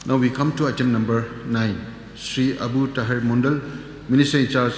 Now we come to item number 9. Sri Abu Tahir Mundal, Minister in charge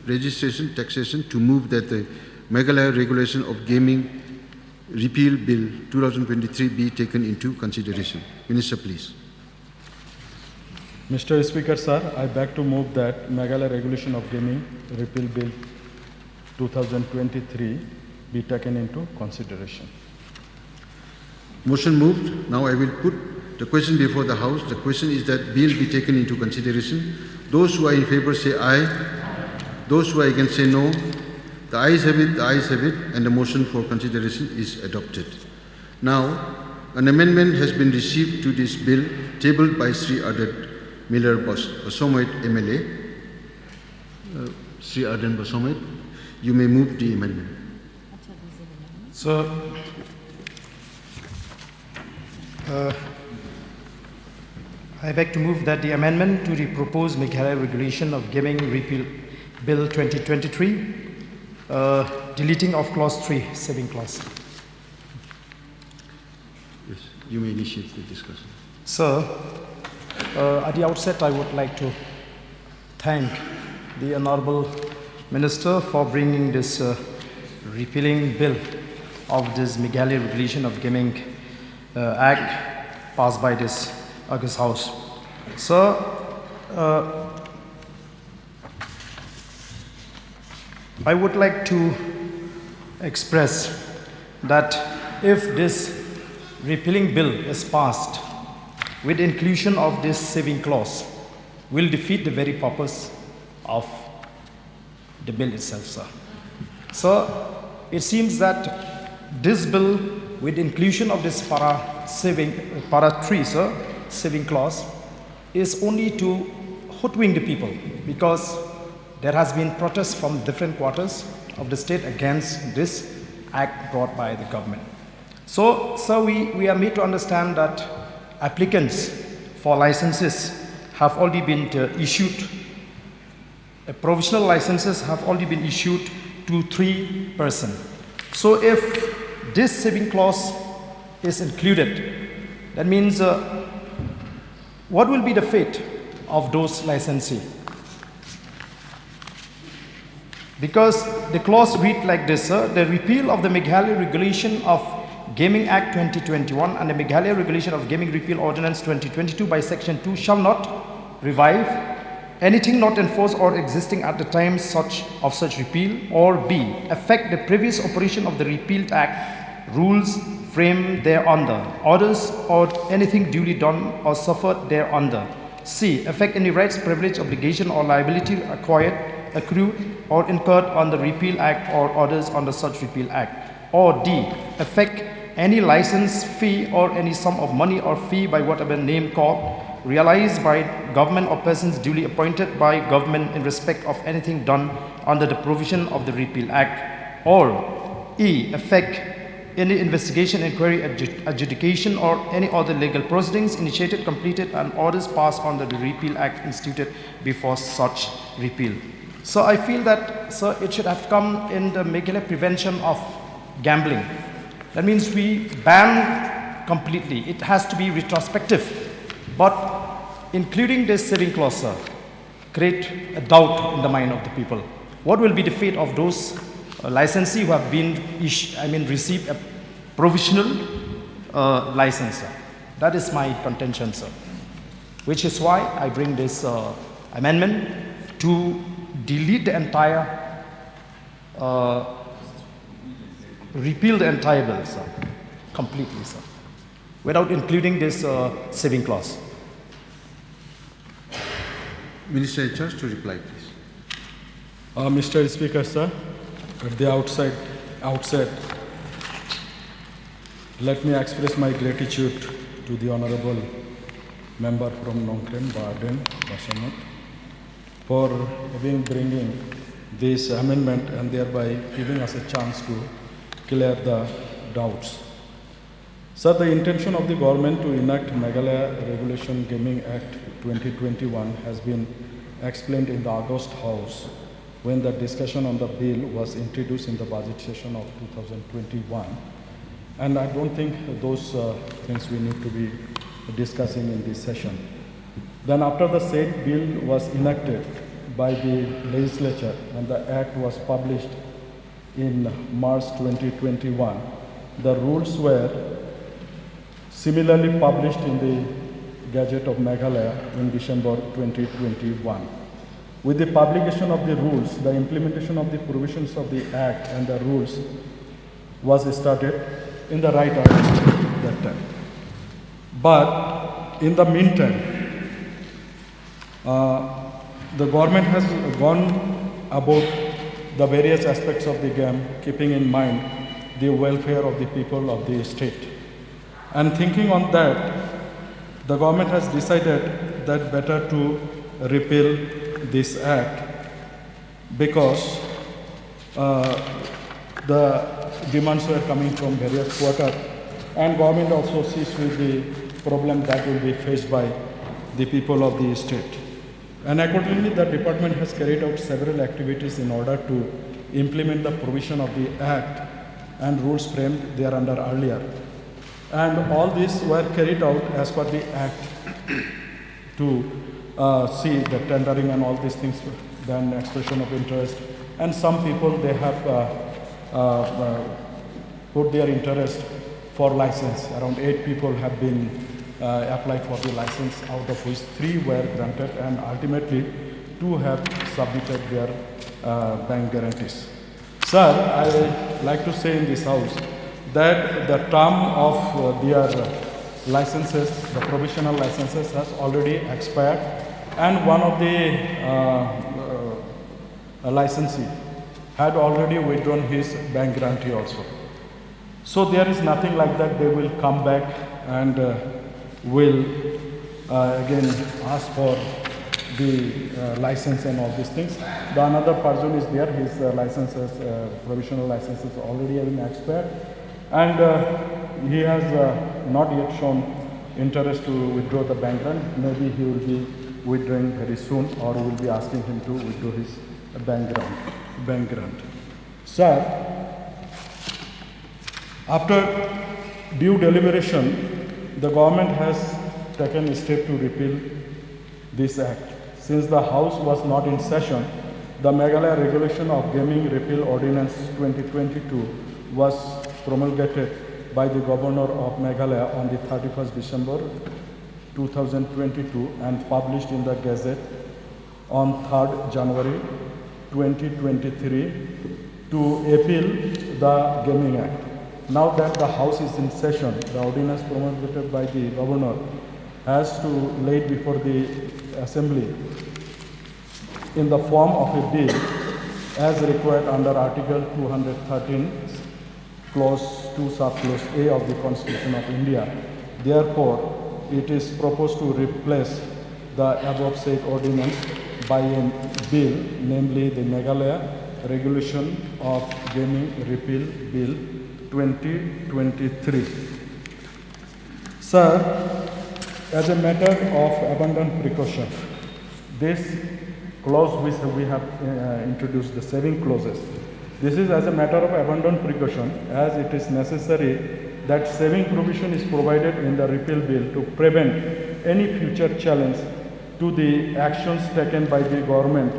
registration, taxation, to move that the Meghalaya Regulation of Gaming Repeal Bill 2023 be taken into consideration. Minister, please. Mr. Speaker, sir, I beg to move that Meghalaya Regulation of Gaming Repeal Bill 2023 be taken into consideration. Motion moved. Now I will put the question before the House. The question is that bill be taken into consideration. Those who are in favor say aye. Those who are against say no. The ayes have it, and the motion for consideration is adopted. Now, an amendment has been received to this bill tabled by Sri Arden Miller Basomet MLA. Sri Arden Basomet, you may move the amendment. So, I beg to move that the amendment to the proposed Meghalaya Regulation of Gaming Repeal Bill 2023, deleting of clause 3, saving clause. Yes, you may initiate the discussion. Sir, at the outset, I would like to thank the Honorable Minister for bringing this repealing bill of this Meghalaya Regulation of Gaming Act passed by this August House. Sir, I would like to express that if this repealing bill is passed with inclusion of this saving clause, will defeat the very purpose of the bill itself, sir. So it seems that this bill with inclusion of this para 3, sir, saving clause, is only to hoodwink the people, because there has been protests from different quarters of the state against this act brought by the government. So, sir, we are made to understand that applicants for licenses have already been issued. Provisional licenses have already been issued to 3 persons. So if this saving clause is included, that means what will be the fate of those licensees? Because the clause reads like this, sir: the repeal of the Meghalaya Regulation of Gaming Act 2021 and the Meghalaya Regulation of Gaming Repeal Ordinance 2022 by Section 2 shall not revive anything not enforced or existing at the time of such repeal, or B, affect the previous operation of the repealed act, rules framed thereunder, orders, or anything duly done or suffered thereunder. C, affect any rights, privilege, obligation, or liability acquired, accrued, or incurred on the repeal act or orders under such repeal act. Or D, affect any license fee or any sum of money or fee by whatever name called, realized by government or persons duly appointed by government in respect of anything done under the provision of the repeal act. Or E, affect any investigation, inquiry, adjudication, or any other legal proceedings initiated, completed, and orders passed under the repeal act instituted before such repeal. So I feel that, sir, it should have come in the Meghalaya prevention of gambling. That means we ban completely. It has to be retrospective. But including this saving clause, sir, create a doubt in the mind of the people. What will be the fate of those licensees who have been received a provisional license, sir? That is my contention, sir. Which is why I bring this amendment to delete the entire, repeal the entire bill, sir, completely, sir, without including this saving clause. Minister in charge to reply, please. Mr. Speaker, sir, at the outset, let me express my gratitude to the Honorable Member from Nongkrem, Arden Basomet, for bringing this amendment and thereby giving us a chance to clear the doubts. Sir, the intention of the government to enact Meghalaya Regulation Gaming Act 2021 has been explained in the August House when the discussion on the bill was introduced in the budget session of 2021. And I don't think those things we need to be discussing in this session. Then after the said bill was enacted by the legislature and the act was published in March 2021, the rules were similarly published in the Gazette of Meghalaya in December 2021. With the publication of the rules, the implementation of the provisions of the Act and the rules was started in the right order at that time. But in the meantime, the government has gone about the various aspects of the game, keeping in mind the welfare of the people of the state. And thinking on that, the government has decided that better to repeal this act because the demands were coming from various quarters, and government also sees with the problem that will be faced by the people of the state. And accordingly, the department has carried out several activities in order to implement the provision of the act and rules framed thereunder earlier. And all these were carried out as per the act to see the tendering and all these things, then expression of interest. And some people, they have put their interest for license. Around 8 people have been applied for the license, out of which 3 were granted, and ultimately 2 have submitted their bank guarantees. Sir, I like to say in this house that the term of their licenses, the provisional licenses, has already expired, and one of the licensee had already withdrawn his bank guarantee also. So there is nothing like that. They will come back and will again ask for the license and all these things. The another person is there, his licenses, provisional licenses already have been expired, and he has not yet shown interest to withdraw the bank grant. Maybe he will be withdrawing very soon, or we will be asking him to withdraw his bank grant. Sir, after due deliberation, the government has taken a step to repeal this act. Since the House was not in session, the Meghalaya Regulation of Gaming Repeal Ordinance 2022 was promulgated by the Governor of Meghalaya on the 31st December 2022 and published in the Gazette on 3rd January 2023 to appeal the Gaming Act. Now that the House is in session, the ordinance promulgated by the Governor has to lay before the Assembly in the form of a bill as required under Article 213, Clause 2, Subclause A of the Constitution of India. Therefore, it is proposed to replace the above said ordinance by a bill, namely the Meghalaya Regulation of Gaming Repeal Bill 2023. Sir, as a matter of abundant precaution, this clause which we have introduced, the saving clauses, this is as a matter of abundant precaution, as it is necessary that saving provision is provided in the repeal bill to prevent any future challenge to the actions taken by the government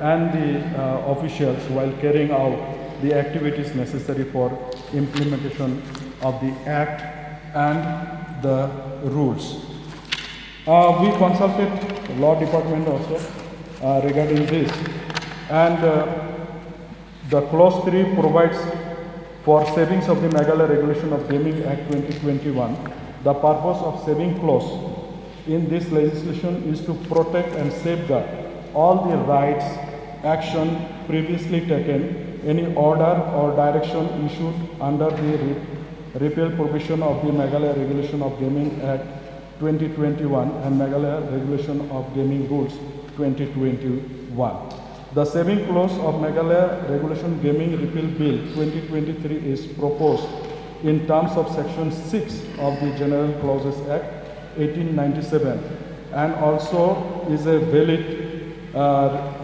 and the officials while carrying out the activities necessary for implementation of the Act and the rules. We consulted Law Department also regarding this, and the Clause 3 provides for savings of the Meghalaya Regulation of Gaming Act 2021. The purpose of saving clause in this legislation is to protect and safeguard all the rights, action previously taken, any order or direction issued under the repeal provision of the Meghalaya Regulation of Gaming Act 2021 and Meghalaya Regulation of Gaming Rules 2021. The saving clause of Meghalaya Regulation Gaming Repeal Bill 2023 is proposed in terms of Section 6 of the General Clauses Act 1897 and also is a valid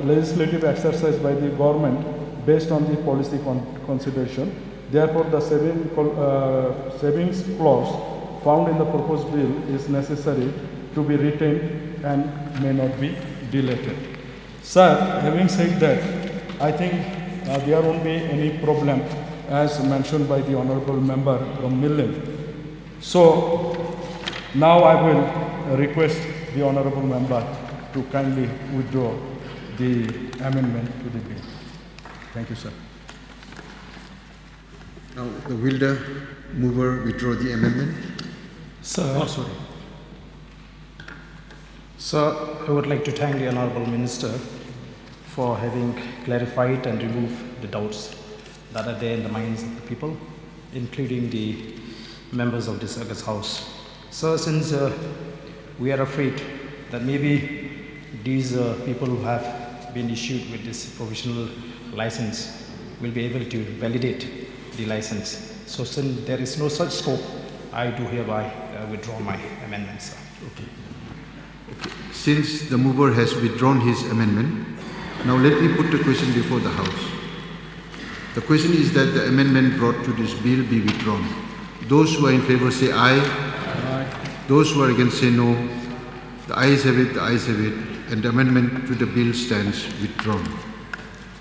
legislative exercise by the government based on the policy consideration. Therefore, the savings clause found in the proposed bill is necessary to be retained and may not be deleted. Sir, having said that, I think there won't be any problem as mentioned by the honorable member from Millen. So now I will request the honorable member to kindly withdraw the amendment to the bill. Thank you, sir. Now, will the mover withdraw the amendment? Sir, Sir, I would like to thank the Honorable Minister for having clarified and removed the doubts that are there in the minds of the people, including the members of this August House. Sir, since we are afraid that maybe these people who have been issued with this provisional license will be able to validate the license. So since there is no such scope, I do hereby withdraw my amendment, sir. Okay. Since the mover has withdrawn his amendment, now let me put the question before the House. The question is that the amendment brought to this bill be withdrawn. Those who are in favor say aye. Aye. Those who are against say no. The ayes have it, and the amendment to the bill stands withdrawn.